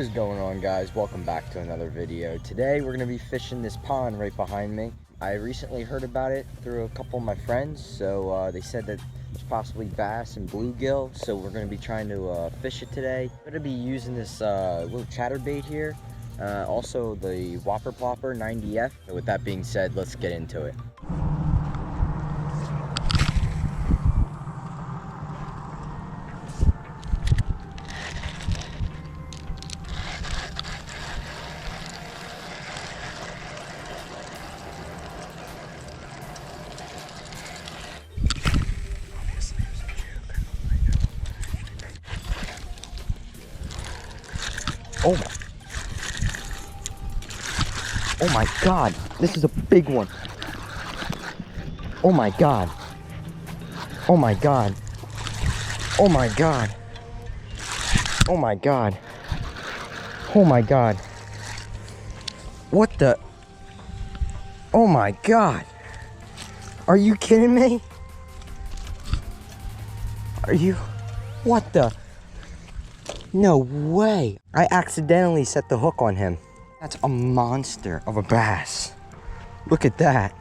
What is going on, guys? Welcome back to another video. Today we're going to be fishing this pond right behind me. I recently heard about it through a couple of my friends, so they said that there's possibly bass and bluegill, so we're going to be trying to fish it today. I'm going to be using this little chatterbait here, also the Whopper Plopper 90F. So with that being said, let's get into it. Oh my god, this is a big one. Oh my god. Oh my god. Oh my god. Oh my god. Oh my god. What the? Oh my god. Are you kidding me? Are you? What the? No way. I accidentally set the hook on him. That's a monster of a bass. Look at that.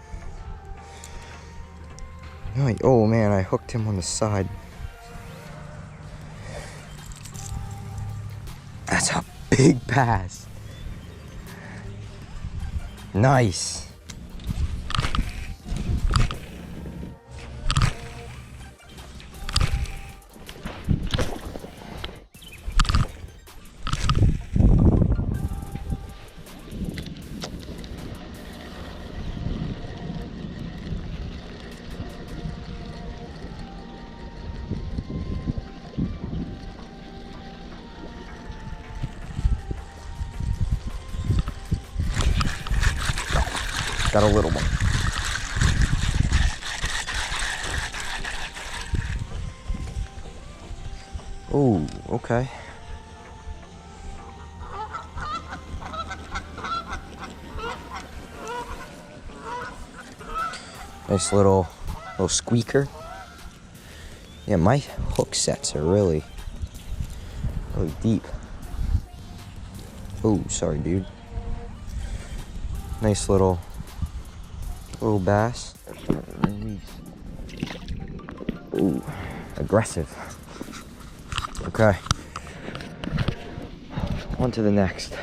Oh man, I hooked him on the side. That's a big bass. Nice. Got a little one. Oh, okay. Nice little squeaker. Yeah, my hook sets are really deep. Oh, sorry, dude. Nice little bass. Ooh, aggressive. Okay. On to the next.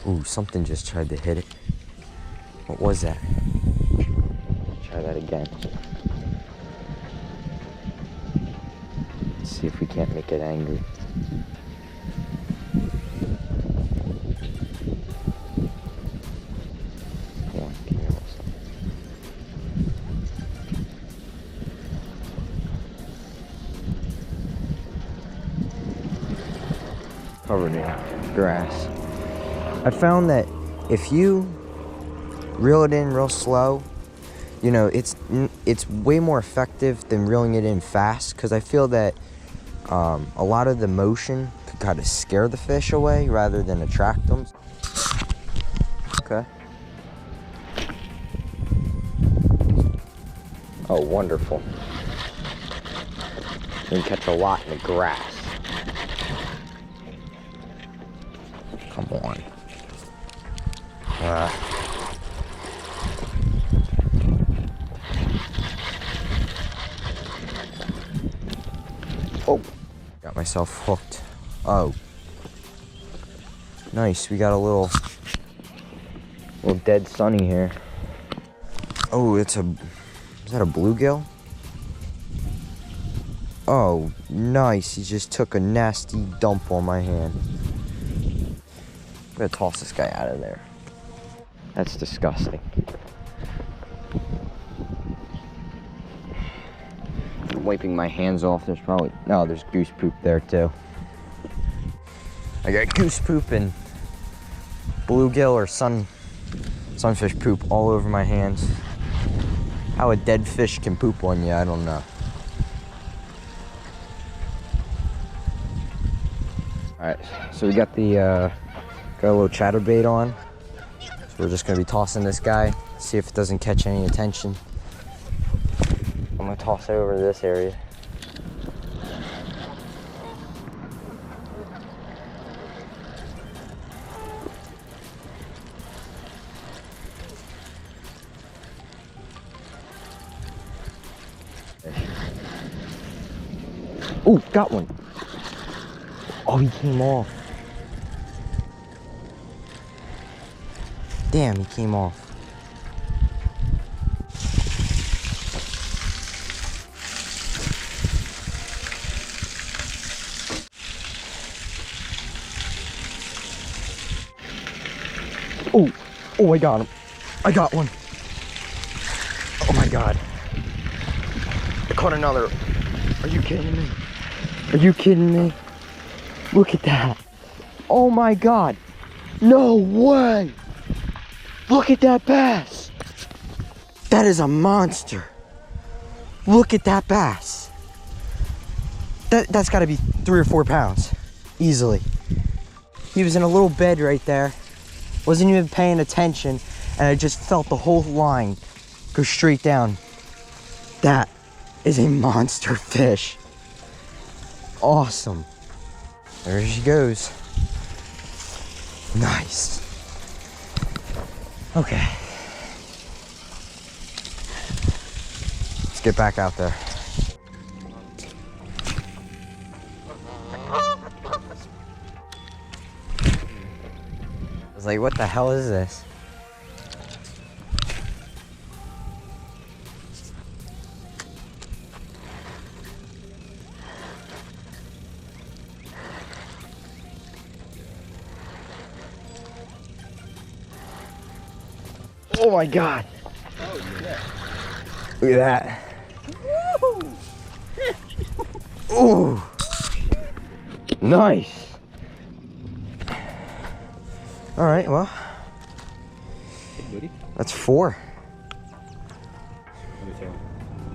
Ooh, something just tried to hit it. What was that? Try that again. Let's see if we can't make it angry. Come on, give me a little something. Covered in grass. I found that if you reel it in real slow, you know, it's way more effective than reeling it in fast, because I feel that a lot of the motion could kind of scare the fish away rather than attract them. Okay. Oh, wonderful. You can catch a lot in the grass. Come on. Oh, got myself hooked. Oh, nice. We got a little dead sunny here. Oh, is that a bluegill? Oh, nice. He just took a nasty dump on my hand. I'm gonna toss this guy out of there. That's disgusting. I'm wiping my hands off. There's goose poop there too. I got goose poop and bluegill or sunfish poop all over my hands. How a dead fish can poop on you, I don't know. Alright, so we got a little chatterbait on. So we're just gonna be tossing this guy, see if it doesn't catch any attention. I'm gonna toss it over to this area. Oh, got one. Oh, he came off. Damn, he came off. Oh, oh, I got him. I got one. Oh my God. I caught another. Are you kidding me? Are you kidding me? Look at that. Oh my God. No way. Look at that bass. That is a monster. Look at that bass. That's gotta be 3 or 4 pounds. Easily. He was in a little bed right there. Wasn't even paying attention. And I just felt the whole line go straight down. That is a monster fish. Awesome. There she goes. Nice. Okay. Let's get back out there. I was like, what the hell is this? Oh my God. Oh, yeah. Look at that. Ooh. Nice. All right, well. Hey, buddy. That's 4.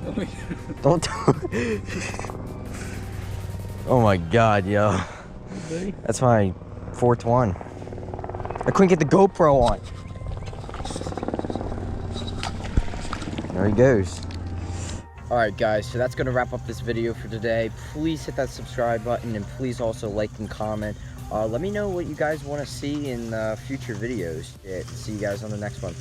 Let me Don't tell me. Oh my God, yo. Hey, buddy. That's my 4th one. I couldn't get the GoPro on. There he goes. All right, guys, so that's gonna wrap up this video for today. Please hit that subscribe button and please also like and comment. Let me know what you guys want to see in future videos. See you guys on the next one.